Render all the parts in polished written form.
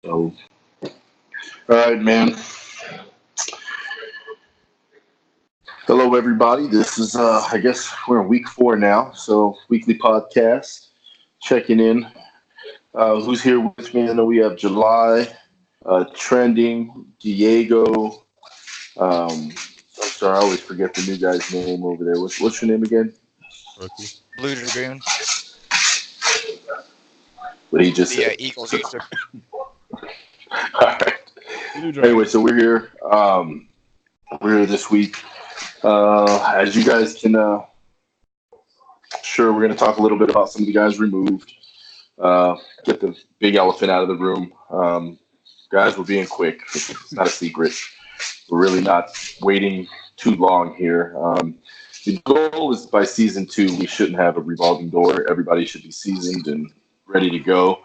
So, all right, man. Hello, everybody. This is, I guess we're in week 4 now. So, weekly podcast, checking in. Who's here with me? I know we have July, Trending, Diego. I'm sorry, I always forget the new guy's name over there. What's your name again? Rookie. Blue Dragoon, What he just the said. Eagles user. All right. Blue Anyway, Dragon. so we're here. We're here this week. As you guys can, sure, we're going to talk a little bit about some of the guys removed. Get the big elephant out of the room. Guys, we're being quick. It's not a secret. We're really not waiting too long here. The goal is by season 2, we shouldn't have a revolving door. Everybody should be seasoned and ready to go.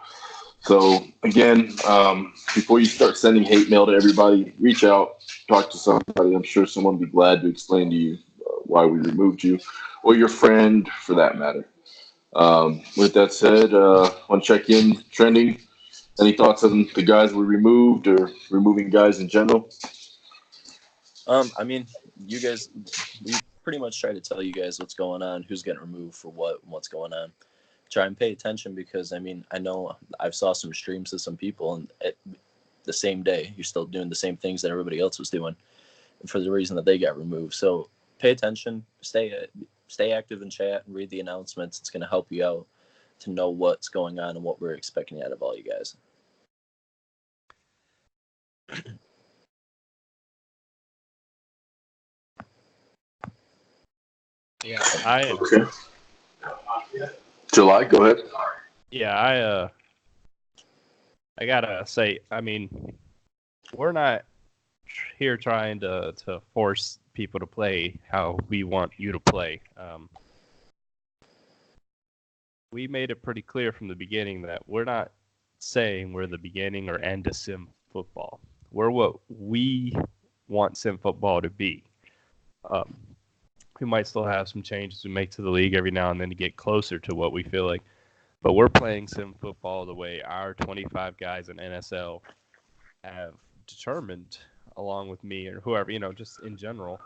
So, again, before you start sending hate mail to everybody, reach out, talk to somebody. I'm sure someone will be glad to explain to you why we removed you, or your friend for that matter. With that said, want to check in, Trending. Any thoughts on the guys we removed or removing guys in general? I mean, you guys, we pretty much try to tell you guys what's going on, who's getting removed for what, and what's going on. Try and pay attention because, I mean, I know I've saw some streams of some people, and at the same day, you're still doing the same things that everybody else was doing for the reason that they got removed. So pay attention, stay active in chat, and read the announcements. It's going to help you out to know what's going on and what we're expecting out of all you guys. Yeah, Okay. July, go ahead. I gotta say, I mean, we're not here trying to force people to play how we want you to play. We made it pretty clear from the beginning that we're not saying we're the beginning or end of sim football. We're what we want sim football to be. We might still have some changes we make to the league every now and then to get closer to what we feel like. But we're playing sim football the way our 25 guys in NSL have determined, along with me or whoever, just in general,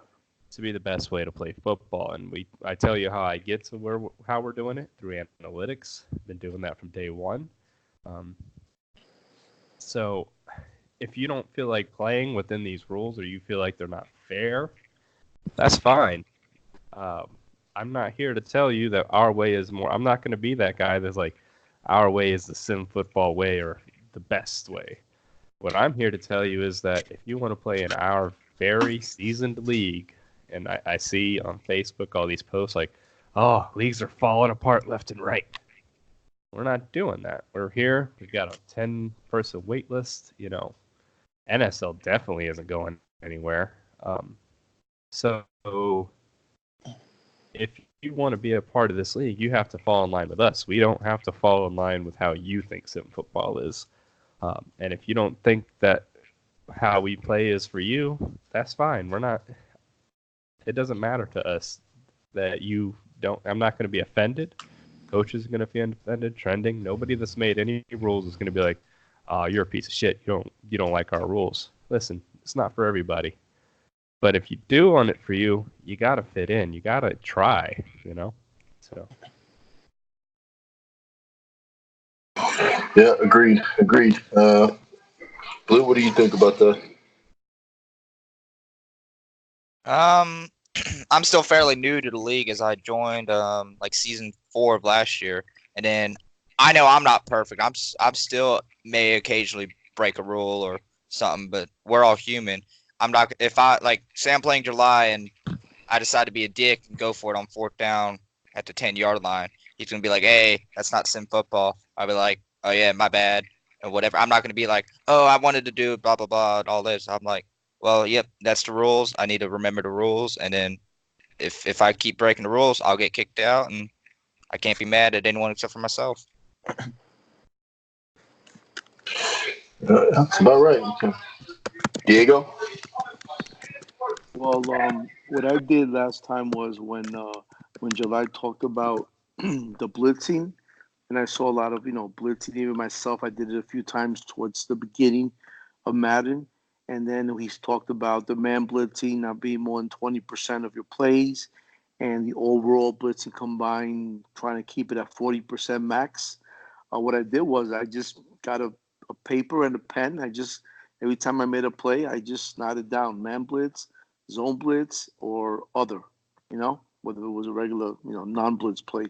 to be the best way to play football. And I tell you how I get to how we're doing it through analytics. Been doing that from day one. So if you don't feel like playing within these rules or you feel like they're not fair, that's fine. I'm not here to tell you that our way is more. I'm not going to be that guy that's like, our way is the sim football way or the best way. What I'm here to tell you is that if you want to play in our very seasoned league, and I see on Facebook all these posts like, oh, leagues are falling apart left and right. We're not doing that. We're here. We've got a 10-person wait list. NSL definitely isn't going anywhere. So if you want to be a part of this league, you have to fall in line with us. We don't have to fall in line with how you think sim football is. And if you don't think that how we play is for you, that's fine. It doesn't matter to us that you don't. I'm not going to be offended. Coach is going to be offended. Trending. Nobody that's made any rules is going to be like, you're a piece of shit. You don't like our rules. Listen, it's not for everybody. But if you do want it for you, you got to fit in. You got to try, So. Yeah, agreed. Blue, what do you think about that? I'm still fairly new to the league as I joined like season 4 of last year, and then I know I'm not perfect. I'm still may occasionally break a rule or something, but we're all human. I'm not if I like say I'm playing July and I decide to be a dick and go for it on 4th down at the 10-yard line. He's gonna be like, "Hey, that's not sim football." I'll be like, "Oh yeah, my bad," and whatever. I'm not gonna be like, "Oh, I wanted to do blah blah blah" and all this. I'm like, "Well, yep, that's the rules. I need to remember the rules, and then if I keep breaking the rules, I'll get kicked out, and I can't be mad at anyone except for myself." That's about right. Okay. Diego? Well, what I did last time was when July talked about the blitzing, and I saw a lot of blitzing. Even myself, I did it a few times towards the beginning of Madden, and then he's talked about the man blitzing not being more than 20% of your plays, and the overall blitzing combined trying to keep it at 40% max. What I did was I just got a paper and a pen. Every time I made a play, I just noted down man blitz, zone blitz, or other. Whether it was a regular non-blitz play,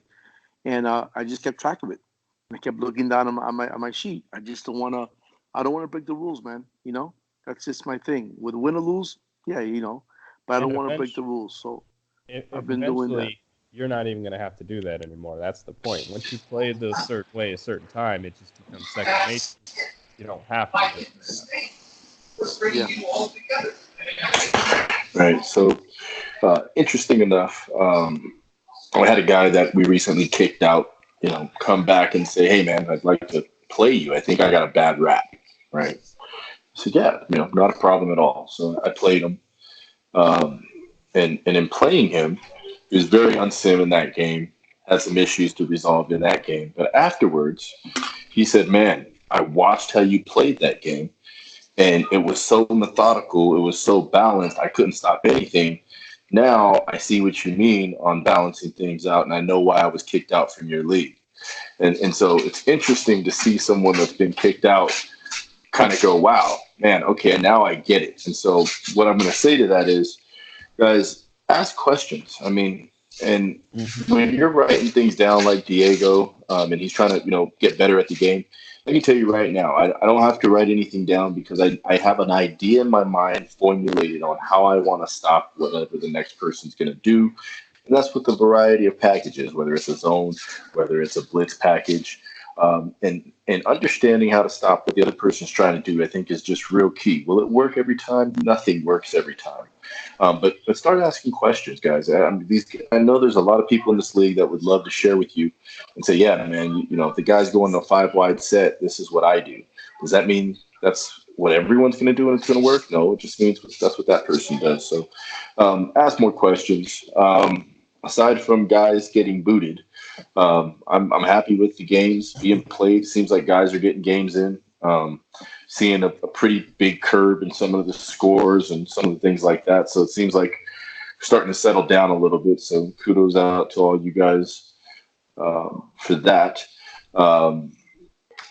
and I just kept track of it. I kept looking down on my sheet. I don't want to break the rules, man. That's just my thing. With win or lose, yeah, but I And don't want to break the eventually, rules. So if I've been doing that. eventually you're not even going to have to do that anymore. That's the point. Once you play the certain way, a certain time, it just becomes second nature. You don't have to do it. Yeah. Right. So, interesting enough, I had a guy that we recently kicked out, come back and say, "Hey, man, I'd like to play you. I think I got a bad rap." Right. I said, "Yeah, not a problem at all." So I played him, and in playing him, he was very unsim in that game. Had some issues to resolve in that game, but afterwards, he said, "Man, I watched how you played that game, and it was so methodical. It was so balanced. I couldn't stop anything. Now I see what you mean on balancing things out, and I know why I was kicked out from your league." And so it's interesting to see someone that's been kicked out kind of go, "Wow, man, okay, now I get it." And so what I'm going to say to that is, guys, ask questions. I mean, and when you're writing things down like Diego, and he's trying to, get better at the game, let me tell you right now, I don't have to write anything down because I have an idea in my mind formulated on how I want to stop whatever the next person's going to do. And that's with the variety of packages, whether it's a zone, whether it's a blitz package. And understanding how to stop what the other person's trying to do, I think, is just real key. Will it work every time? Nothing works every time. But start asking questions, guys. I know there's a lot of people in this league that would love to share with you and say, "Yeah, man, if the guy's going to a 5-wide set, this is what I do." Does that mean that's what everyone's going to do and it's going to work? No, it just means that's what that person does. So ask more questions. Aside from guys getting booted, I'm happy with the games being played. Seems like guys are getting games in. Seeing a pretty big curve in some of the scores and some of the things like that. So it seems like we're starting to settle down a little bit. So kudos out to all you guys for that.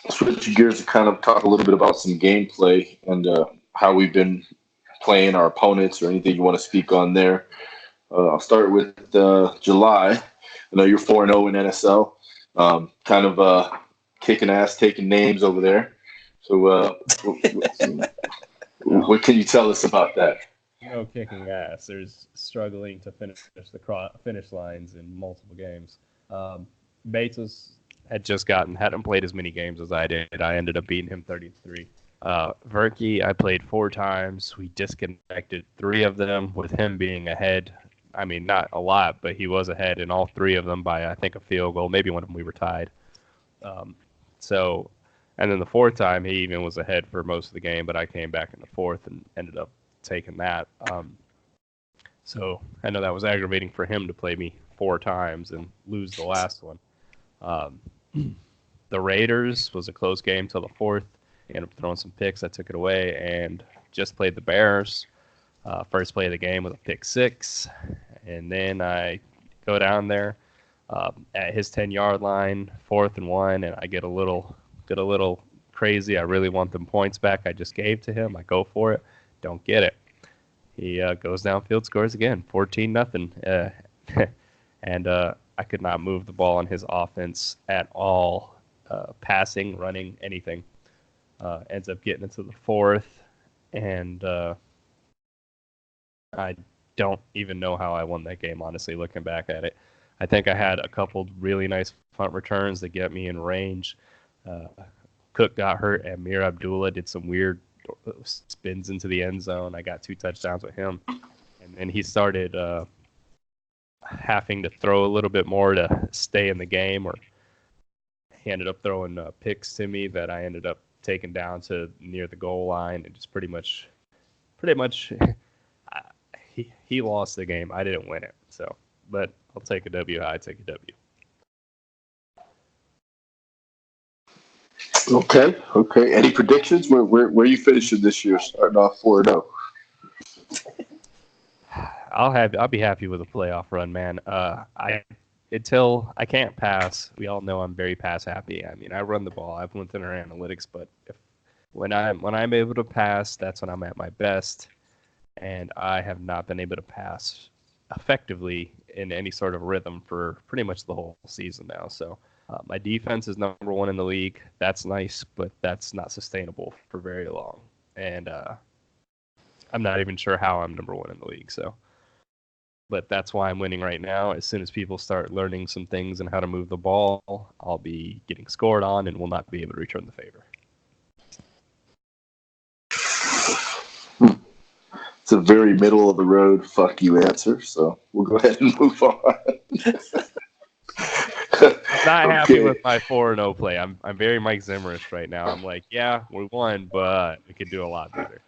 Switching gears to kind of talk a little bit about some gameplay and how we've been playing our opponents or anything you want to speak on there. I'll start with July. I know you're 4-0 in NSL. Kind of kicking ass, taking names over there. So what can you tell us about that? No kicking ass. There's struggling to finish the finish lines in multiple games. Bates hadn't played as many games as I did. I ended up beating him 33. Verke, I played 4 times. We disconnected 3 of them with him being ahead. I mean, not a lot, but he was ahead in all 3 of them by, I think, a field goal. Maybe one of them we were tied. And then the 4th time, he even was ahead for most of the game, but I came back in the 4th and ended up taking that. So I know that was aggravating for him to play me 4 times and lose the last one. The Raiders was a close game till the 4th. He ended up throwing some picks. I took it away and just played the Bears. First play of the game with a pick 6. And then I go down there at his 10-yard line, 4th and 1, and I get a little crazy. I really want them points back. I just gave to him. I go for it. Don't get it. He goes downfield, scores again, 14-0. And I could not move the ball on his offense at all, passing, running, anything. Ends up getting into the 4th, and I don't even know how I won that game, honestly, looking back at it. I think I had a couple really nice punt returns that get me in range. Cook got hurt, and Mir Abdullah did some weird spins into the end zone. I got 2 touchdowns with him. And then he started having to throw a little bit more to stay in the game, or he ended up throwing picks to me that I ended up taking down to near the goal line, and just pretty much he lost the game. I didn't win it. So, but I'll take a W. I take a W. Okay. Any predictions? Where you finishing this year? Starting off 4-0. I'll be happy with a playoff run, man. Until I can't pass, we all know I'm very pass happy. I mean, I run the ball. I've went through our analytics, but when I'm able to pass, that's when I'm at my best. And I have not been able to pass effectively in any sort of rhythm for pretty much the whole season now. So my defense is number 1 in the league. That's nice, but that's not sustainable for very long. And I'm not even sure how I'm number 1 in the league. So, but that's why I'm winning right now. As soon as people start learning some things and how to move the ball, I'll be getting scored on and will not be able to return the favor. It's a very middle of the road fuck you answer, so we'll go ahead and move on. Not happy with my 4-0 play. I'm very Mike Zimmerish right now. I'm like, yeah, we won, but we could do a lot better.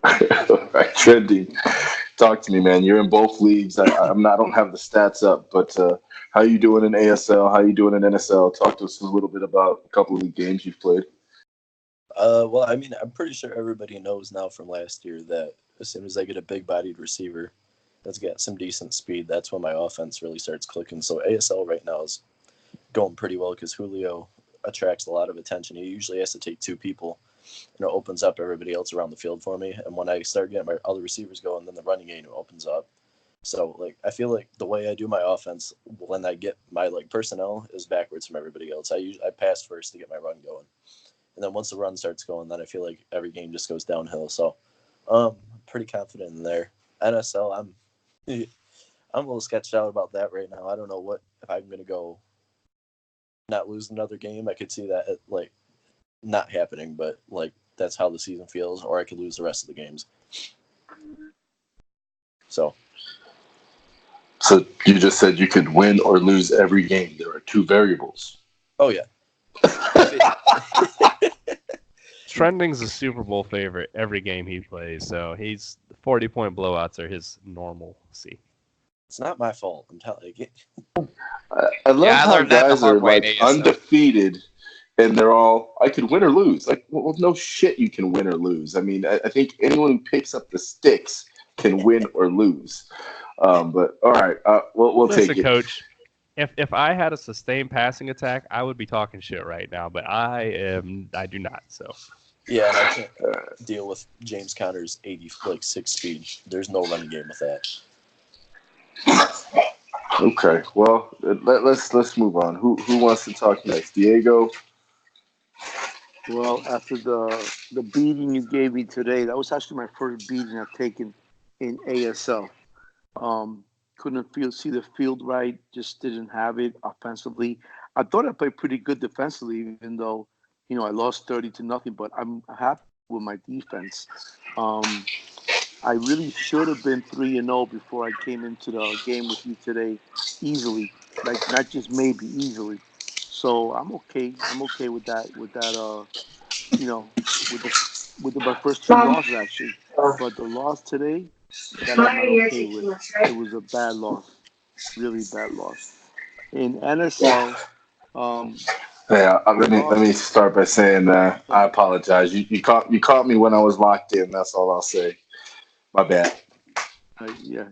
All right, trending. Talk to me, man. You're in both leagues. I don't have the stats up, but how you doing in ASL? How you doing in NSL? Talk to us a little bit about a couple of the games you've played. Well, I mean, I'm pretty sure everybody knows now from last year that as soon as I get a big-bodied receiver that's got some decent speed, that's when my offense really starts clicking. So ASL right now is going pretty well because Julio attracts a lot of attention. He usually has to take 2 people, and it opens up everybody else around the field for me. And when I start getting my other receivers going, then the running game opens up. So, like, I feel like the way I do my offense when I get my, like, personnel is backwards from everybody else. I pass first to get my run going. And then once the run starts going, then I feel like every game just goes downhill. So, pretty confident in there. NSL, I'm a little sketched out about that right now. I don't know if I'm going to go not lose another game. I could see that, like, not happening, but, like, that's how the season feels, or I could lose the rest of the games. So you just said you could win or lose every game. There are 2 variables. Oh, yeah. Trending's a Super Bowl favorite every game he plays, so 40-point blowouts are his normalcy. It's not my fault. I'm telling you. I love how guys are like undefeated, and they're all, I could win or lose. Like, well, no shit, you can win or lose. I mean, I think anyone who picks up the sticks can win or lose. But all right, we'll take it. Coach, if I had a sustained passing attack, I would be talking shit right now. But I do not. So. Yeah, and I can't deal with James Conner's 86 speed. There's no running game with that. Okay, well, let's move on. Who wants to talk next? Diego? Well, after the beating you gave me today, that was actually my first beating I've taken in ASL. Couldn't see the field right, just didn't have it offensively. I thought I played pretty good defensively, even though, I lost 30-0, but I'm happy with my defense. I really should have been 3-0 before I came into the game with you today, easily, like not just maybe, easily. So I'm okay. I'm okay with that. With my first 2 losses actually, but the loss today, that I'm not okay with. It was a bad loss, really bad loss. In NSL, Yeah, let me start by saying I apologize. You caught me when I was locked in. That's all I'll say. My bad. Yeah.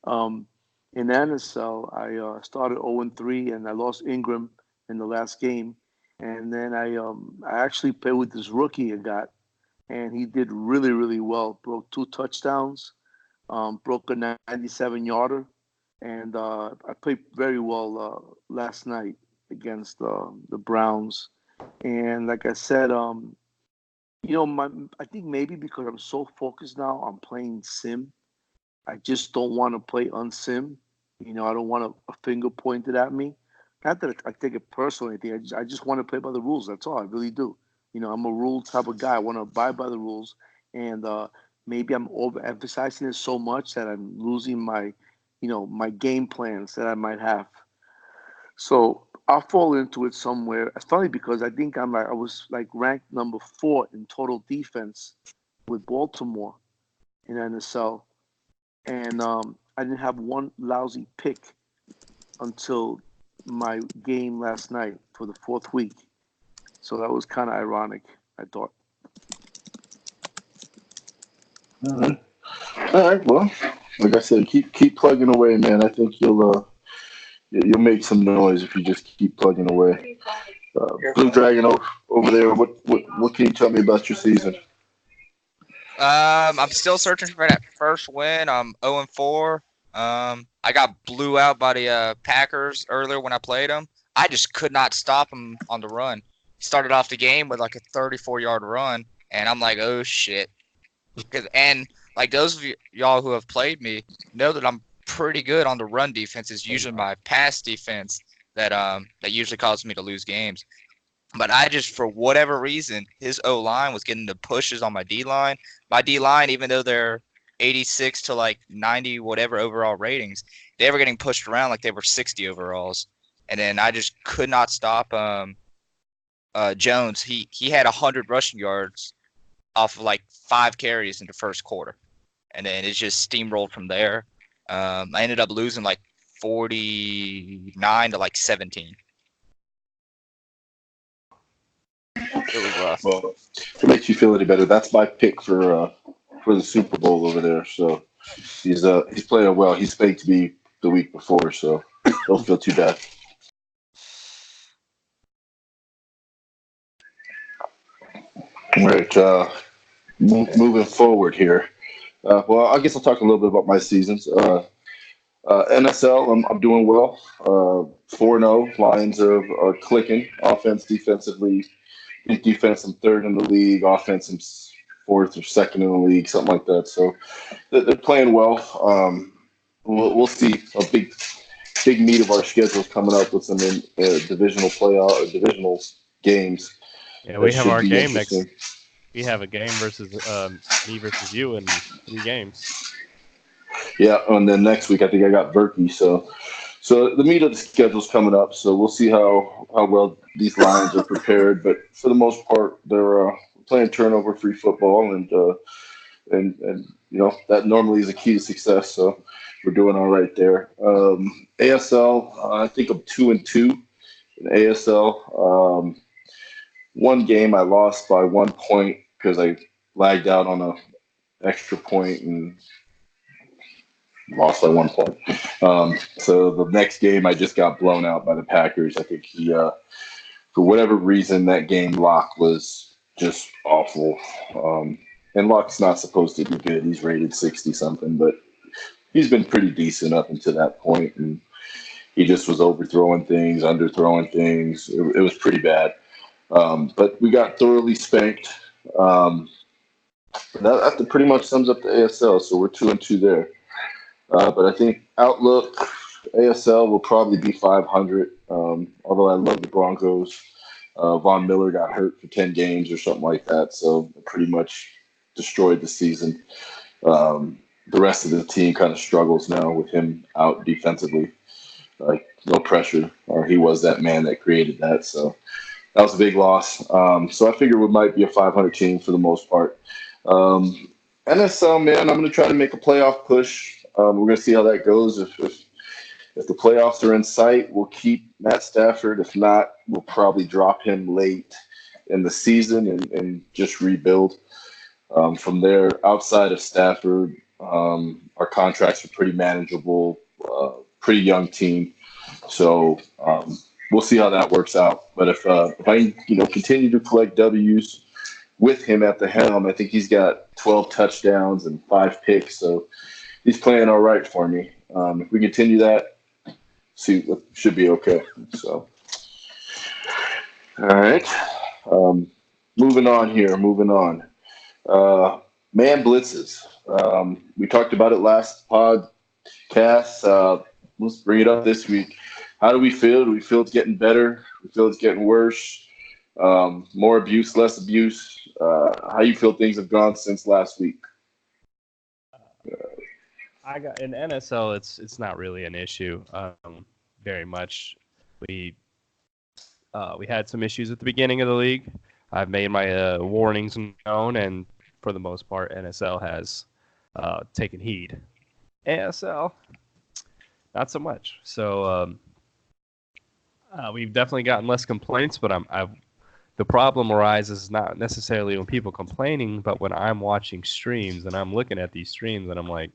In NSL, I started 0-3 and I lost Ingram in the last game, and then I actually played with this rookie I got, and he did really, really well. Broke 2 touchdowns, broke a 97-yarder, and I played very well last night against the Browns. And like I said, I think maybe because I'm so focused now on playing sim, I just don't want to play unsim. I don't want a finger pointed at me. Not that I take it personally. I just want to play by the rules. That's all. I really do. I'm a rule type of guy. I want to abide by the rules. And maybe I'm overemphasizing it so much that I'm losing my game plans that I might have. So I'll fall into it somewhere. It's funny because I think I was like ranked number 4 in total defense with Baltimore in NSL. And I didn't have one lousy pick until my game last night for the 4th week. So that was kind of ironic, I thought. All right. All right. Well, like I said, keep plugging away, man. I think you'll make some noise if you just keep plugging away. Blue Dragon over there. What can you tell me about your season? I'm still searching for that first win. I'm 0-4. I got blew out by the Packers earlier when I played them. I just could not stop him on the run. Started off the game with like a 34-yard run, and I'm like, oh shit. And like those of y'all who have played me know that I'm pretty good on the run defense. It's usually my pass defense that usually causes me to lose games. But I just, for whatever reason, his O-line was getting the pushes on my D-line. My D-line, even though they're 86 to like 90 whatever overall ratings, they were getting pushed around like they were 60 overalls. And then I just could not stop Jones. He had 100 rushing yards off of like 5 carries in the first quarter. And then it just steamrolled from there. I ended up losing like 49 to like 17. It was rough. Well, if it makes you feel any better, that's my pick for the Super Bowl over there. So he's playing well. He's faked to be the week before, so don't feel too bad. All right, moving forward here. Well, I guess I'll talk a little bit about my seasons. NSL, I'm doing well. 4-0. Lions are clicking. Offense, defensively. I think defense, I'm third in the league. Offense, I'm fourth or second in the league, something like that. So they're playing well. We'll see. A big meat of our schedule is coming up with some divisional playoff or divisional games. Yeah, we have our game next. We have a game versus me versus you in 3 games. Yeah, and then next week I think I got Berkey. So the meat of the schedule's coming up. So we'll see how well these Lions are prepared. But for the most part, they're playing turnover-free football, and you know that normally is a key to success. So we're doing all right there. ASL, I think I'm 2-2 in ASL. One game I lost by 1 point because I lagged out on an extra point and lost by 1 point. So the next game I just got blown out by the Packers. I think he, for whatever reason, that game Locke was just awful. And Locke's not supposed to be good. He's rated 60 something, but he's been pretty decent up until that point. And he just was overthrowing things, underthrowing things. It was pretty bad. But we got thoroughly spanked. That pretty much sums up the ASL. So we're 2-2 there. But I think outlook ASL will probably be 500. Although I love the Broncos. Von Miller got hurt for 10 games or something like that, so pretty much destroyed the season. The rest of the team kind of struggles now with him out defensively. Like no pressure, or he was that man that created that. So that was a big loss. So I figure we might be a 500 team for the most part. NSL, man, I'm going to try to make a playoff push. We're going to see how that goes. If the playoffs are in sight, we'll keep Matt Stafford. If not, we'll probably drop him late in the season and just rebuild. From there, outside of Stafford, our contracts are pretty manageable, pretty young team. So we'll see how that works out. But if I continue to collect W's with him at the helm, I think he's got 12 touchdowns and 5 picks. So he's playing all right for me. If we continue that, should be okay. So, all right. Moving on here. Man blitzes. We talked about it last podcast. Let's bring it up this week. How do we feel? Do we feel it's getting better? Do we feel it's getting worse? More abuse, less abuse? How you feel things have gone since last week? In NSL, it's not really an issue. Very much. We had some issues at the beginning of the league. I've made my warnings known, and for the most part, NSL has taken heed. ASL, not so much. So we've definitely gotten less complaints, but I've the problem arises not necessarily when people complaining, but when I'm watching streams and I'm looking at these streams and I'm like,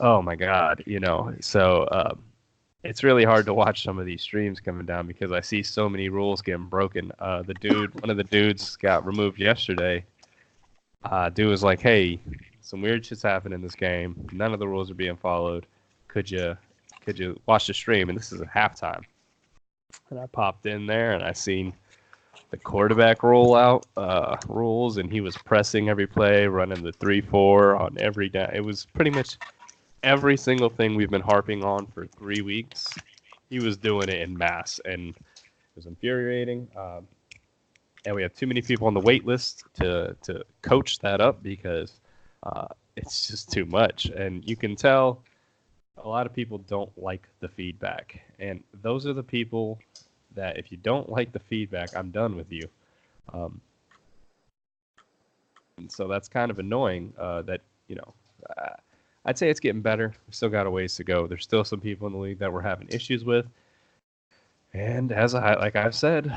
oh my God, So it's really hard to watch some of these streams coming down because I see so many rules getting broken. One of the dudes got removed yesterday. Dude was like, hey, some weird shit's happening in this game. None of the rules are being followed. Could you watch the stream? And this is at halftime. And I popped in there and I seen the quarterback rollout rules, and he was pressing every play, running the 3-4 on every down. It was pretty much every single thing we've been harping on for 3 weeks. He was doing it in mass, and it was infuriating. And we have too many people on the wait list to coach that up because it's just too much. And you can tell a lot of people don't like the feedback. And those are the people that if you don't like the feedback, I'm done with you. And so that's kind of annoying that, I'd say it's getting better. We still got a ways to go. There's still some people in the league that we're having issues with. And like I've said,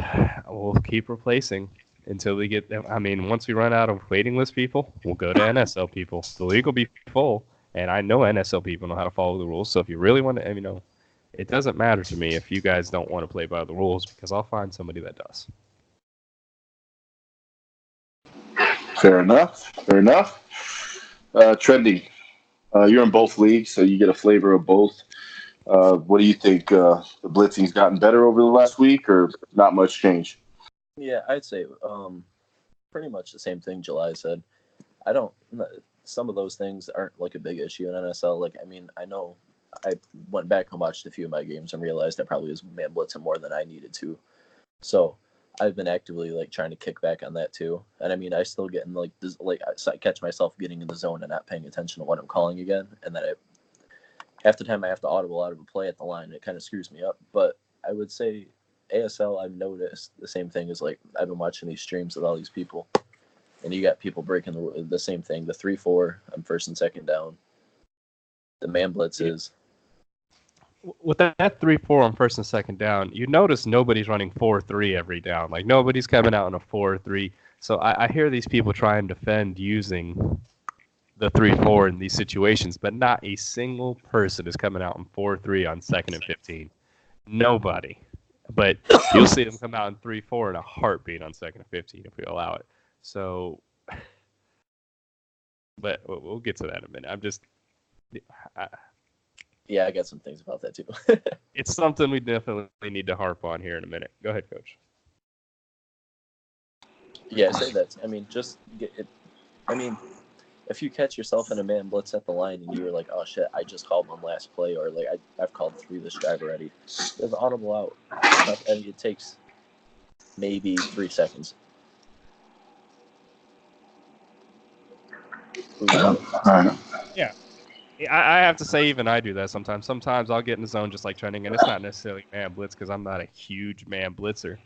we'll keep replacing until we get them. I mean, once we run out of waiting list people, we'll go to NSL people. The league will be full, and I know NSL people know how to follow the rules. So if you really want to, it doesn't matter to me if you guys don't want to play by the rules because I'll find somebody that does. Fair enough. Trending. You're in both leagues, so you get a flavor of both. What do you think? The blitzing's gotten better over the last week, or not much change? Yeah, I'd say pretty much the same thing July said. Some of those things aren't like a big issue in NSL. Like, I mean, I know I went back and watched a few of my games and realized I probably was man blitzing more than I needed to. So I've been actively like trying to kick back on that too. And I mean, I still get in like this, like I catch myself getting in the zone and not paying attention to what I'm calling again, and then half the time I have to audible out of a play at the line. It kind of screws me up. But I would say ASL, I've noticed the same thing as like I've been watching these streams with all these people, and you got people breaking the same thing. The 3-4 on first and second down. The man blitzes. With that 3-4 on first and second down, you notice nobody's running 4-3 every down. Like nobody's coming out in a 4-3. So I hear these people try and defend using the 3-4 in these situations, but not a single person is coming out in 4-3 on 2nd and 15. Nobody. But you'll see them come out in 3-4 in a heartbeat on 2nd and 15 if we allow it. So, but we'll get to that in a minute. Yeah, I got some things about that too. It's something we definitely need to harp on here in a minute. Go ahead, Coach. Yeah, say that. I mean, just get it. I mean, if you catch yourself in a man blitz at the line and you're like, oh shit, I just called one last play, or like I've called 3 this drive already, there's an audible out. And it takes maybe 3 seconds. Yeah. I have to say, even I do that sometimes. Sometimes I'll get in the zone just like trending, and it's not necessarily man blitz because I'm not a huge man blitzer.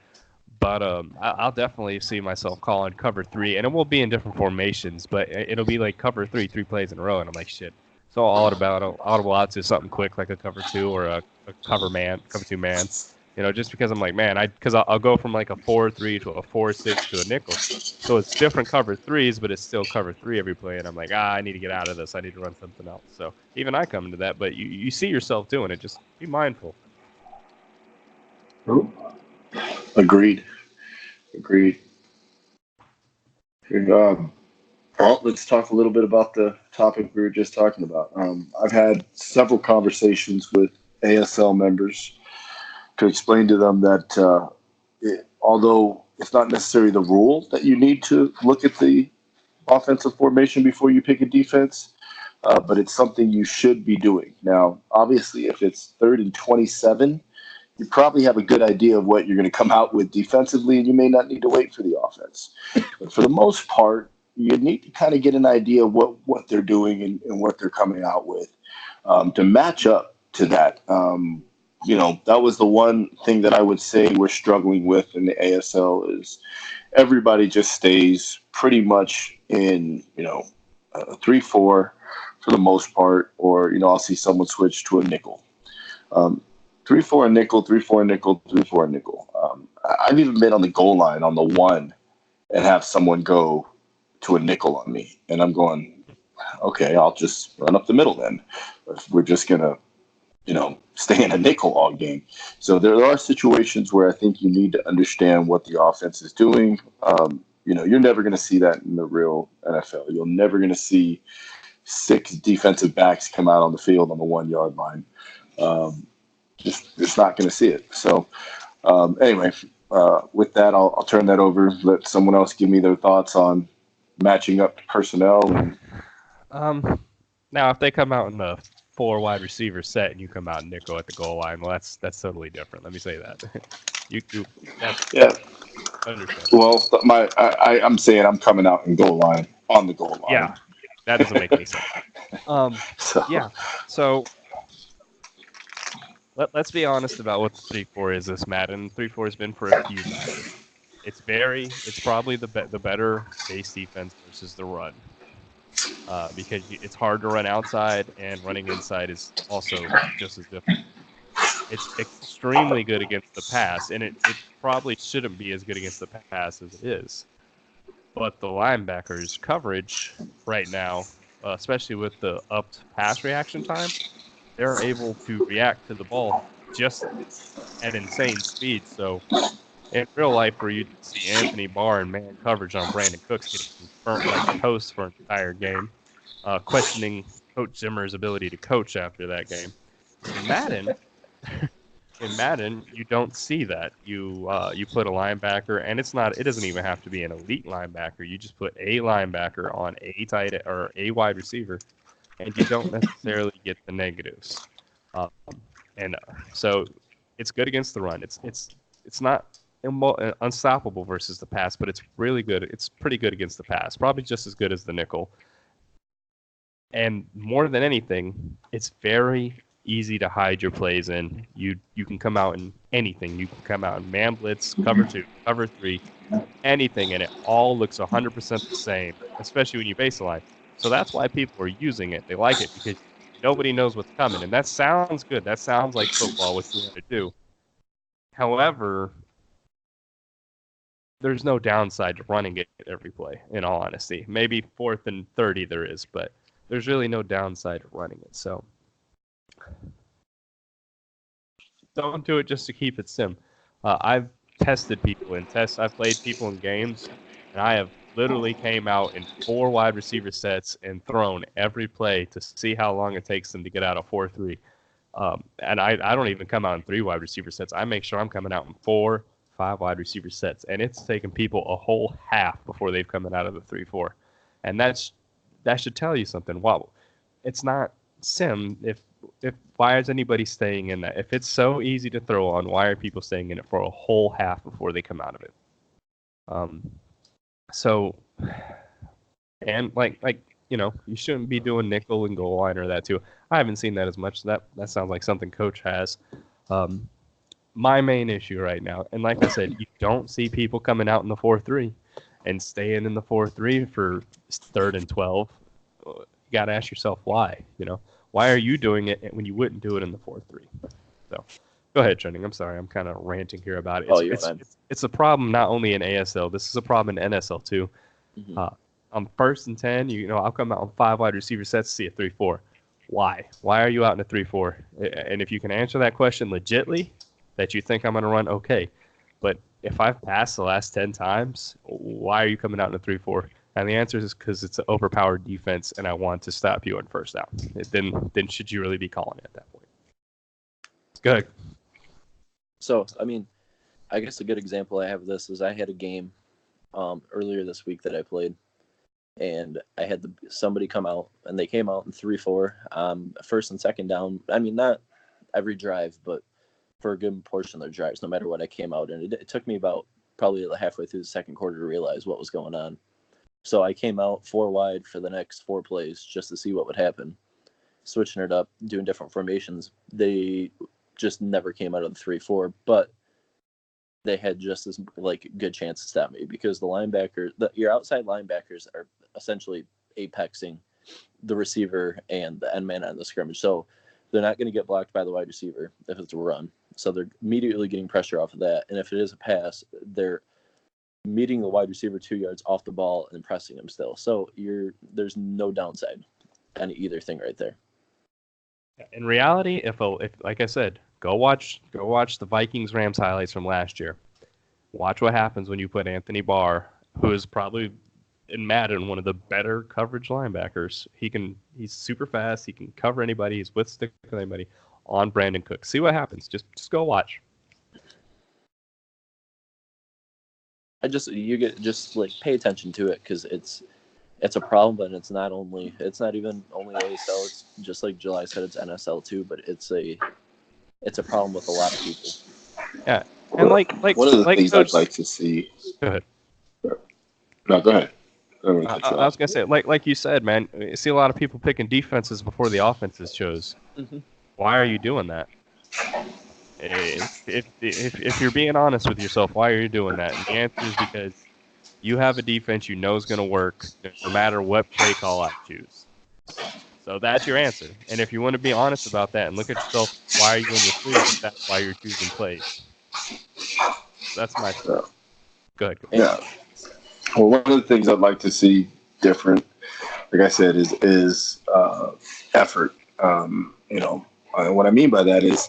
But I'll definitely see myself calling cover 3, and it will be in different formations, but it'll be like cover 3 plays in a row, and I'm like, shit. So audible out to something quick like a cover 2 or a cover 2 man. Just because I'm like, man, I'll go from like a 4-3 to a 4-6 to a nickel. So it's different cover 3s, but it's still cover 3 every play, and I'm like, I need to get out of this. I need to run something else. So even I come into that, but you see yourself doing it. Just be mindful. Agreed. Well, let's talk a little bit about the topic we were just talking about. I've had several conversations with ASL members to explain to them that although it's not necessarily the rule that you need to look at the offensive formation before you pick a defense, but it's something you should be doing. Now, obviously, if it's 3rd and 27, you probably have a good idea of what you're going to come out with defensively, and you may not need to wait for the offense. But for the most part, you need to kind of get an idea of what they're doing and what they're coming out with to match up to that. That was the one thing that I would say we're struggling with in the ASL is everybody just stays pretty much in, 3-4 for the most part, or, I'll see someone switch to a nickel. 3-4 nickel, 3-4 nickel, 3-4 nickel. I've even been on the goal line on the one and have someone go to a nickel on me, and I'm going, okay, I'll just run up the middle then. If we're just gonna, stay in a nickel all game. So there are situations where I think you need to understand what the offense is doing. You're never going to see that in the real NFL. You're never going to see 6 defensive backs come out on the field on the 1 yard line. Just not going to see it. So anyway, with that, I'll turn that over. Let someone else give me their thoughts on matching up personnel. Now, if they come out in the 4 wide receiver set and you come out nickel at the goal line, well, that's totally different. Let me say that. Yeah. Understandable. Well, I'm saying I'm coming out in goal line on the goal line. Yeah, that doesn't make any sense. So let's be honest about what the 3-4 is this Madden. 3-4 has been for a few years. It's probably the better base defense versus the run. Because it's hard to run outside, and running inside is also just as difficult. It's extremely good against the pass, and it probably shouldn't be as good against the pass as it is. But the linebackers' coverage right now, especially with the upped pass reaction time, they're able to react to the ball just at insane speed. So in real life, where you see Anthony Barr and man coverage on Brandon Cooks getting burnt like toast for an entire game, questioning Coach Zimmer's ability to coach after that game. In Madden, you don't see that. You put a linebacker, and it doesn't even have to be an elite linebacker. You just put a linebacker on a tight or a wide receiver, and you don't necessarily get the negatives. So it's good against the run. It's not unstoppable versus the pass, but it's really good. It's pretty good against the pass. Probably just as good as the nickel. And more than anything, it's very easy to hide your plays in. You can come out in anything. You can come out in man blitz, cover 2, cover 3, anything, and it all looks 100% the same, especially when you base line. So that's why people are using it. They like it because nobody knows what's coming, and that sounds good. That sounds like football, what you want to do. However, there's no downside to running it every play, in all honesty. Maybe 4th and 30 there is, but there's really no downside to running it. So don't do it just to keep it sim. I've tested people in tests. I've played people in games, and I have literally came out in 4 wide receiver sets and thrown every play to see how long it takes them to get out of 4-3. And I don't even come out in 3 wide receiver sets. I make sure I'm coming out in 4, 5 wide receiver sets, and it's taken people a whole half before they've come out of the 3-4. And that should tell you something. Wow, it's not sim. If why is anybody staying in that? If it's so easy to throw on, why are people staying in it for a whole half before they come out of it? And you shouldn't be doing nickel and goal line or that too. I haven't seen that as much. That sounds like something coach has. My main issue right now, and like I said, you don't see people coming out in the 4-3 and staying in the 4-3 for 3rd and 12. You got to ask yourself why. Why are you doing it when you wouldn't do it in the 4-3? So, go ahead, Trending. I'm sorry, I'm kind of ranting here about it. It's a problem not only in ASL. This is a problem in NSL too. Mm-hmm. On 1st and 10, I'll come out on 5 wide receiver sets to see a 3-4. Why? Why are you out in a 3-4? And if you can answer that question legitly, that you think I'm going to run, okay. But if I've passed the last 10 times, why are you coming out in a 3-4? And the answer is because it's an overpowered defense, and I want to stop you on 1st down. Then should you really be calling it at that point? Go ahead. So, I guess a good example I have of this is I had a game earlier this week that I played, and I had somebody come out, and they came out in 3-4, 1st and 2nd down. Not every drive, but for a good portion of their drives, no matter what I came out. And it took me about probably halfway through the 2nd quarter to realize what was going on. So I came out 4 wide for the next 4 plays just to see what would happen, switching it up, doing different formations. They just never came out of the 3-4, but they had just as good chance to stop me because the linebacker, your outside linebackers are essentially apexing the receiver and the end man on the scrimmage. So they're not going to get blocked by the wide receiver if it's a run. So they're immediately getting pressure off of that. And if it is a pass, they're meeting the wide receiver 2 yards off the ball and pressing him still. So there's no downside on either thing right there. In reality, if like I said, go watch the Vikings Rams highlights from last year. Watch what happens when you put Anthony Barr, who is probably in Madden one of the better coverage linebackers. He's super fast. He can cover anybody. He's withstick with anybody on Brandon Cook. See what happens. Just go watch. Just like pay attention to it because it's a problem, but it's not even only ASL. It's just like July said, it's NSL too, but it's a problem with a lot of people. Yeah, and like one of the things I'd like to see. Go ahead. No, go ahead. I was gonna say, like you said, man, you see a lot of people picking defenses before the offenses chose. Mm-hmm. Why are you doing that? If you're being honest with yourself, why are you doing that? And the answer is because you have a defense you know is going to work no matter what play call I choose. So that's your answer. And if you want to be honest about that and look at yourself, why are you in the league? That's why you're choosing plays. That's my stuff. Go ahead. Yeah. Well, one of the things I'd like to see different, like I said, is effort. What I mean by that is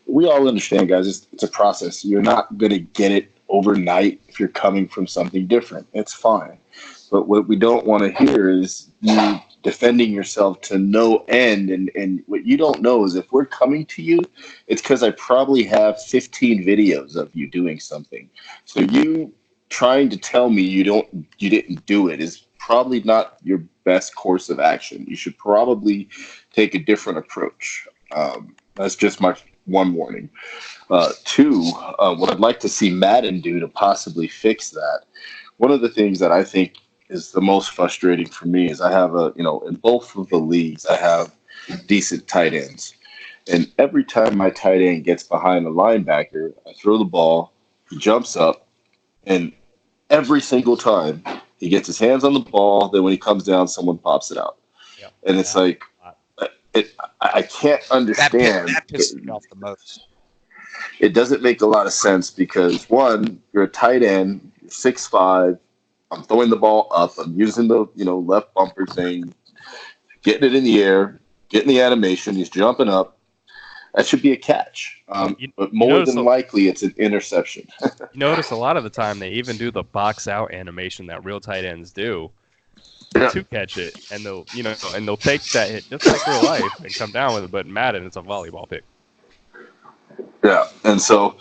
we all understand, guys, it's a process. You're not going to get it overnight if you're coming from something different. It's fine. But what we don't want to hear is you defending yourself to no end. And what you don't know is if we're coming to you, it's because I probably have 15 videos of you doing something. So you trying to tell me you didn't do it is probably not your best course of action. You should probably take a different approach. That's just my one warning. Two, what I'd like to see Madden do to possibly fix that. One of the things that I think is the most frustrating for me is I have in both of the leagues, I have decent tight ends. And every time my tight end gets behind the linebacker, I throw the ball, he jumps up, and every single time he gets his hands on the ball, then when he comes down, someone pops it out. Yep. And it's like, I can't understand. That pisses me off the most. It doesn't make a lot of sense because, one, you're a tight end, you're 6'5", I'm throwing the ball up, I'm using the left bumper thing, getting it in the air, getting the animation, he's jumping up. That should be a catch. But more than likely, it's an interception. You notice a lot of the time they even do the box out animation that real tight ends do. Yeah. To catch it, and they'll take that hit just like real life and come down with it. But in Madden, it's a volleyball pick. Yeah, and so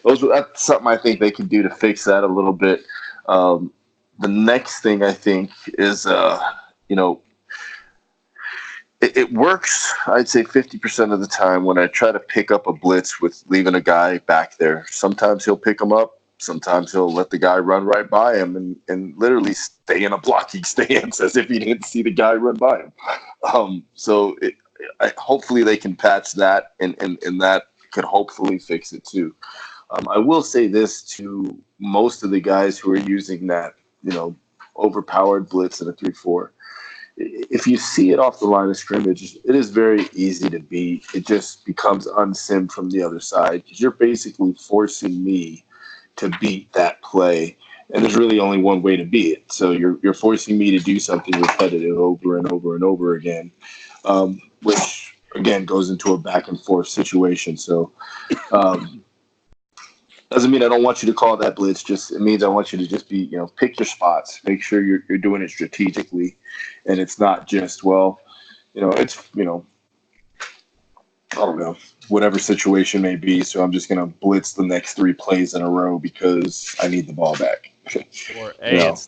that's something I think they can do to fix that a little bit. The next thing I think is, it works. I'd say 50% of the time when I try to pick up a blitz with leaving a guy back there. Sometimes he'll pick him up. Sometimes he'll let the guy run right by him and literally stay in a blocking stance as if he didn't see the guy run by him. Hopefully they can patch that, and that could hopefully fix it too. I will say this to most of the guys who are using that, overpowered blitz in a 3-4. If you see it off the line of scrimmage, it is very easy to beat. It just becomes unsimmed from the other side because you're basically forcing me to beat that play, and there's really only one way to beat it. So you're forcing me to do something repetitive over and over and over again, which again goes into a back and forth situation. So doesn't mean I don't want you to call that blitz. Just it means I want you to just be pick your spots, make sure you're doing it strategically, and it's not just it's I don't know, whatever situation may be. So I'm just going to blitz the next 3 plays in a row because I need the ball back. Or it's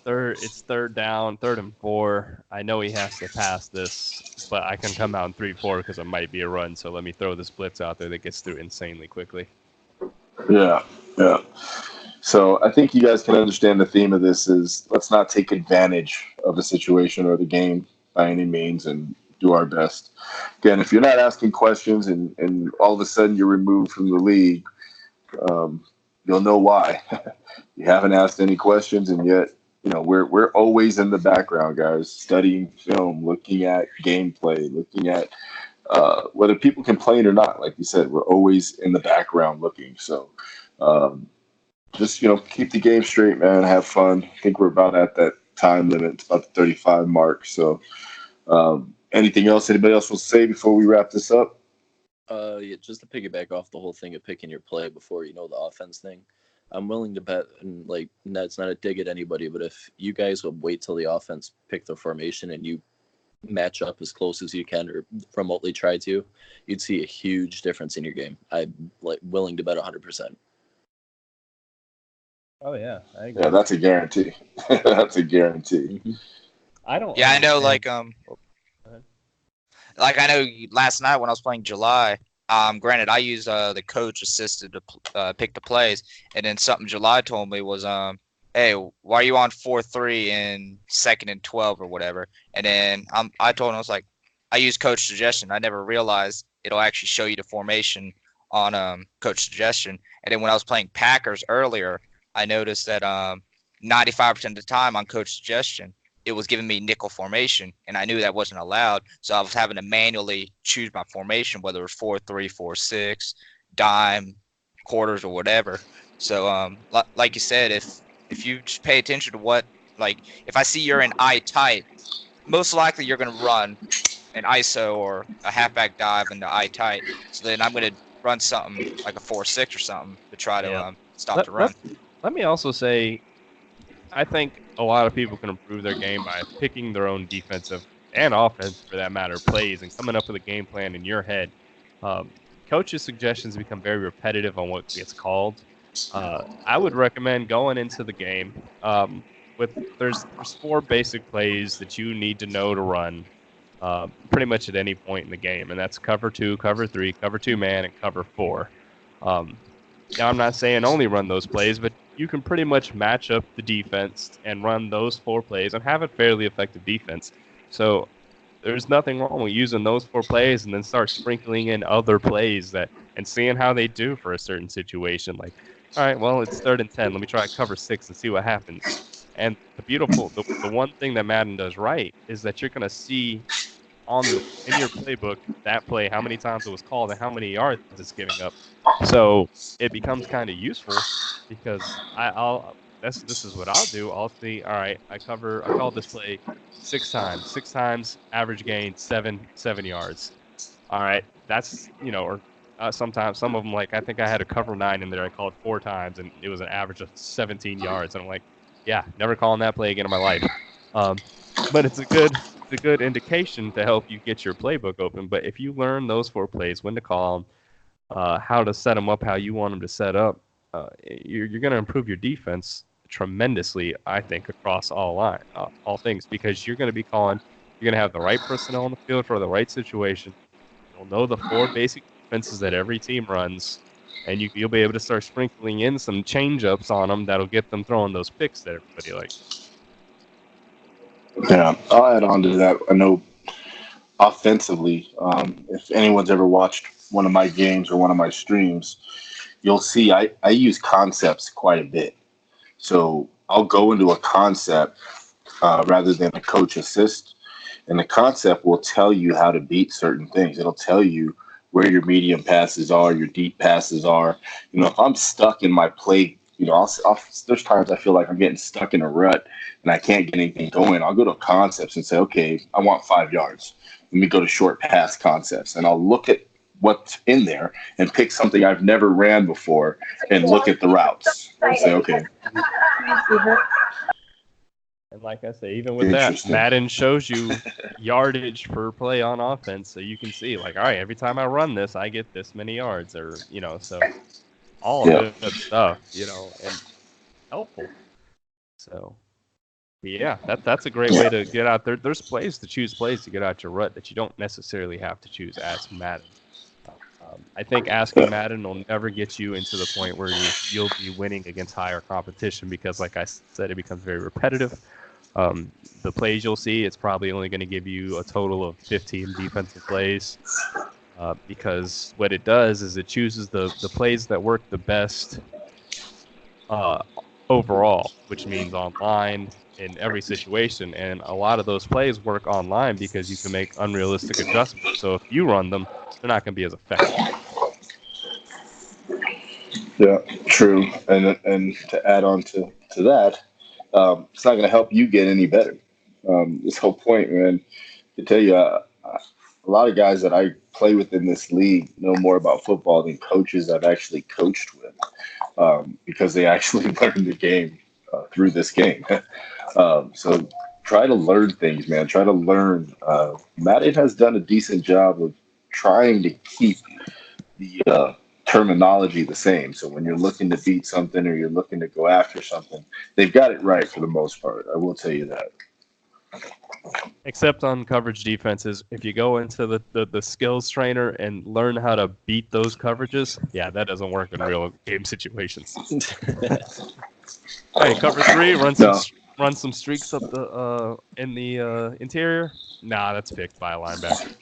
third down, 3rd and 4. I know he has to pass this, but I can come out in 3-4 because it might be a run. So let me throw this blitz out there that gets through insanely quickly. Yeah. So I think you guys can understand the theme of this is let's not take advantage of the situation or the game by any means and do our best. Again, if you're not asking questions and all of a sudden you're removed from the league, you'll know why. You haven't asked any questions, and yet we're always in the background, guys, studying film, looking at gameplay, looking at whether people complain or not, like you said, we're always in the background looking. So just, keep the game straight, man. Have fun. I think we're about at that time limit. It's about the 35 mark. So anything else anybody else will say before we wrap this up? Yeah, just to piggyback off the whole thing of picking your play before the offense thing, I'm willing to bet, and like that's not a dig at anybody, but if you guys would wait till the offense pick their formation and you match up as close as you can or remotely try to, you'd see a huge difference in your game. I'm willing to bet 100%. Oh yeah, I agree. Yeah, that's a guarantee. That's a guarantee. Mm-hmm. I don't. Yeah, I know. understand- Like I know last night when I was playing July. Granted, I used the coach assisted to pick the plays, and then something July told me was, "Hey, why are you on 4-3 in 2nd and 12 or whatever?" And then I told him, I was like, I use coach suggestion. I never realized it'll actually show you the formation on coach suggestion. And then when I was playing Packers earlier, I noticed that 95% of the time on coach suggestion, it was giving me nickel formation, and I knew that wasn't allowed. So I was having to manually choose my formation, whether it was 4-3, 4-6, dime, quarters, or whatever. So like you said, if you just pay attention to what, like, if I see you're in eye tight, most likely you're going to run an ISO or a halfback dive into eye tight. So then I'm going to run something like a 4-6 or something to try to stop the run. Let me also say, I think a lot of people can improve their game by picking their own defensive and offense, for that matter, plays and coming up with a game plan in your head. Coaches' suggestions become very repetitive on what gets called. I would recommend going into the game there's 4 basic plays that you need to know to run pretty much at any point in the game, and that's cover 2, cover 3, cover 2 man, and cover 4. Now, I'm not saying only run those plays, but you can pretty much match up the defense and run those 4 plays and have a fairly effective defense. So there's nothing wrong with using those 4 plays and then start sprinkling in other plays and seeing how they do for a certain situation. Like, all right, well, it's 3rd and 10. Let me try cover 6 and see what happens. And the one thing that Madden does right is that you're going to see in your playbook that play, how many times it was called and how many yards it's giving up. So it becomes kind of useful because this is what I'll do. I'll see, all right, I called this play 6 times. 6 times, average gain 7 yards. All right, that's, or sometimes some of them, like I think I had a cover 9 in there. I called 4 times and it was an average of 17 yards. And I'm like, yeah, never calling that play again in my life. But it's a good indication to help you get your playbook open. But if you learn those 4 plays, when to call them, how to set them up, how you want them to set up, you're going to improve your defense tremendously, I think, across all things, because you're going to have the right personnel on the field for the right situation. You'll know the 4 basic defenses that every team runs, and you'll be able to start sprinkling in some change-ups on them that'll get them throwing those picks that everybody likes. Yeah, I'll add on to that. I know offensively, if anyone's ever watched one of my games or one of my streams, you'll see I use concepts quite a bit. So I'll go into a concept rather than a coach assist, and the concept will tell you how to beat certain things. It'll tell you where your medium passes are, your deep passes are. If I'm stuck in my play, there's times I feel like I'm getting stuck in a rut and I can't get anything going. I'll go to concepts and say, okay, I want 5 yards. Let me go to short pass concepts, and I'll look at what's in there and pick something I've never ran before and look at the routes and say, okay. And like I say, even with that, Madden shows you yardage per play on offense, so you can see, like, all right, every time I run this, I get this many yards, or so all of good stuff, and helpful. So, yeah, that's a great way to get out there. There's plays to get out your rut that you don't necessarily have to choose as Madden. I think asking Madden will never get you into the point where you'll be winning against higher competition, because, like I said, it becomes very repetitive. The plays you'll see, it's probably only going to give you a total of 15 defensive plays, because what it does is it chooses the plays that work the best overall, which means online, in every situation, and a lot of those plays work online because you can make unrealistic adjustments. So if you run them, they're not going to be as effective. Yeah, true. And to add on to that, it's not going to help you get any better. This whole point, man, to tell you, a lot of guys that I play with in this league know more about football than coaches I've actually coached with, because they actually learned the game through this game. So try to learn things, man. Try to learn. Madden has done a decent job of trying to keep the terminology the same. So when you're looking to beat something or you're looking to go after something, they've got it right for the most part. I will tell you that. Except on coverage defenses, if you go into the skills trainer and learn how to beat those coverages, yeah, that doesn't work in real game situations. Hey, cover 3, run some streaks up the in the interior. Nah, that's picked by a linebacker.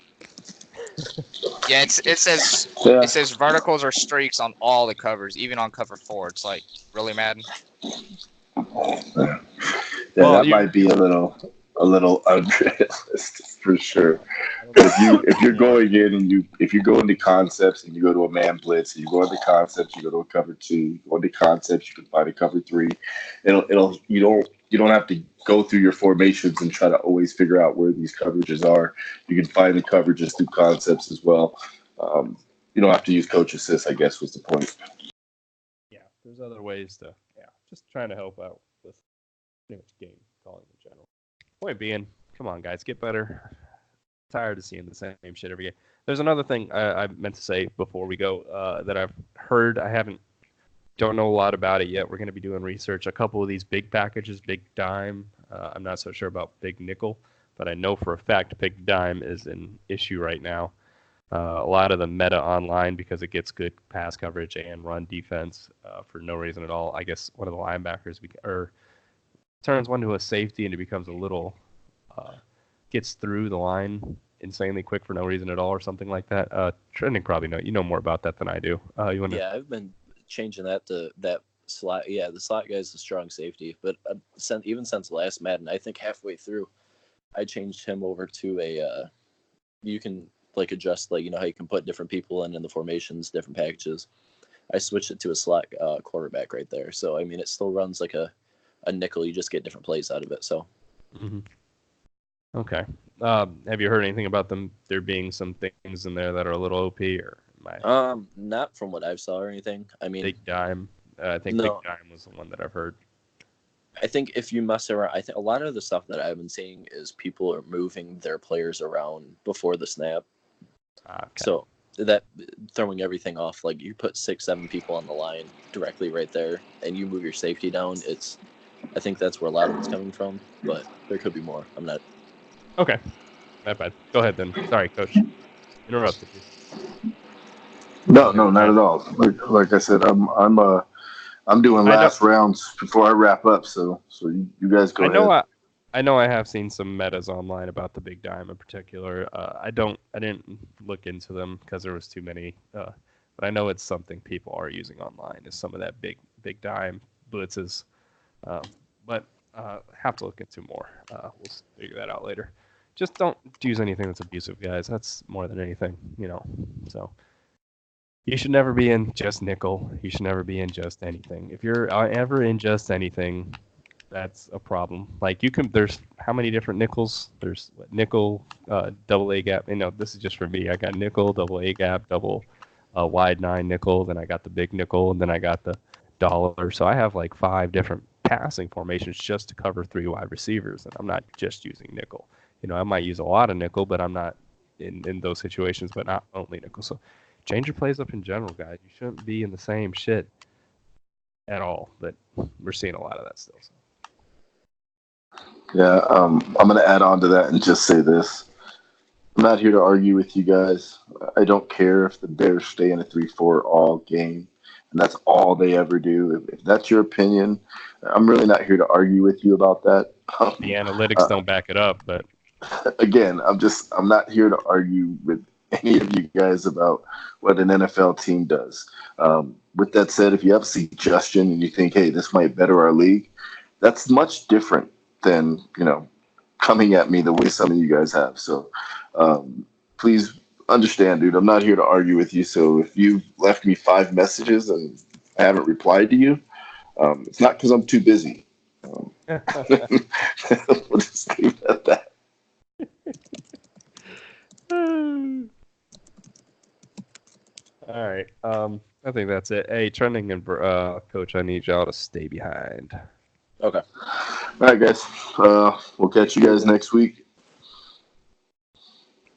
Yeah, it says verticals or streaks on all the covers, even on cover 4. It's like really Madden. Yeah, that might be a little unrealistic for sure. But if you're going in and if you go into concepts and you go to a man blitz, and you go into concepts, you go to a cover 2, you go into concepts, you can find a cover 3. You don't have to go through your formations and try to always figure out where these coverages are. You can find the coverages through concepts as well. You don't have to use coach assist, I guess was the point. Yeah, there's other ways to just trying to help out with pretty much game calling in general. Point being, come on, guys, get better. Tired of seeing the same shit every game. There's another thing I meant to say before we go that I've heard. Don't know a lot about it yet. We're going to be doing research. A couple of these big packages, big dime. I'm not so sure about big nickel, but I know for a fact big dime is an issue right now. A lot of the meta online, because it gets good pass coverage and run defense for no reason at all. I guess one of the linebackers turns one to a safety and it becomes a little gets through the line insanely quick for no reason at all or something like that. Trending probably know more about that than I do. Yeah, I've been changing that to that slot. Yeah, the slot guy's a strong safety, but even since last Madden, I think halfway through, I changed him over to a. You can adjust how you can put different people in the formations, different packages. I switched it to a slot quarterback right there. So I mean, it still runs like a nickel. You just get different plays out of it. So. Mm-hmm. Okay. Have you heard anything about there being some things in there that are a little OP or? Not from what I've saw or anything. I mean, Big Dime. I think Big Dime was the one that I've heard. I think if you mess around, I think a lot of the stuff that I've been seeing is people are moving their players around before the snap. Okay. So that throwing everything off, like you put 6-7 people on the line directly right there, and you move your safety down. I think that's where a lot of it's coming from, but there could be more. I'm not. Okay. Not bad. Go ahead then. Sorry, Coach. Interrupted you. No, not at all. Like I said, I'm doing last rounds before I wrap up. So you guys go ahead. I know I have seen some metas online about the big dime in particular. I didn't look into them because there was too many. But I know it's something people are using online. Is some of that big dime blitzes. But have to look into more. We'll figure that out later. Just don't use anything that's abusive, guys. That's more than anything, So you should never be in just nickel. You should never be in just anything. If you're ever in just anything, that's a problem. There's how many different nickels? There's nickel, double A gap. This is just for me. I got nickel, double A gap, double wide 9 nickel. Then I got the big nickel, and then I got the dollar. So I have 5 different passing formations just to cover 3 wide receivers, and I'm not just using nickel. I might use a lot of nickel, but I'm not in those situations, but not only nickel. So change your plays up in general, guys. You shouldn't be in the same shit at all, but we're seeing a lot of that still. So. Yeah, I'm going to add on to that and just say this. I'm not here to argue with you guys. I don't care if the Bears stay in a 3-4 all game, and that's all they ever do. If that's your opinion, I'm really not here to argue with you about that. The analytics don't back it up, but again, I'm not here to argue with any of you guys about what an NFL team does. With that said, if you have a suggestion and you think, hey, this might better our league, that's much different than, coming at me the way some of you guys have. So please understand, dude, I'm not here to argue with you. So if you left me 5 messages and I haven't replied to you, it's not because I'm too busy. We'll just leave it at that. All right. I think that's it. Hey, Trending and Coach, I need y'all to stay behind. Okay. All right, guys. We'll catch you guys next week.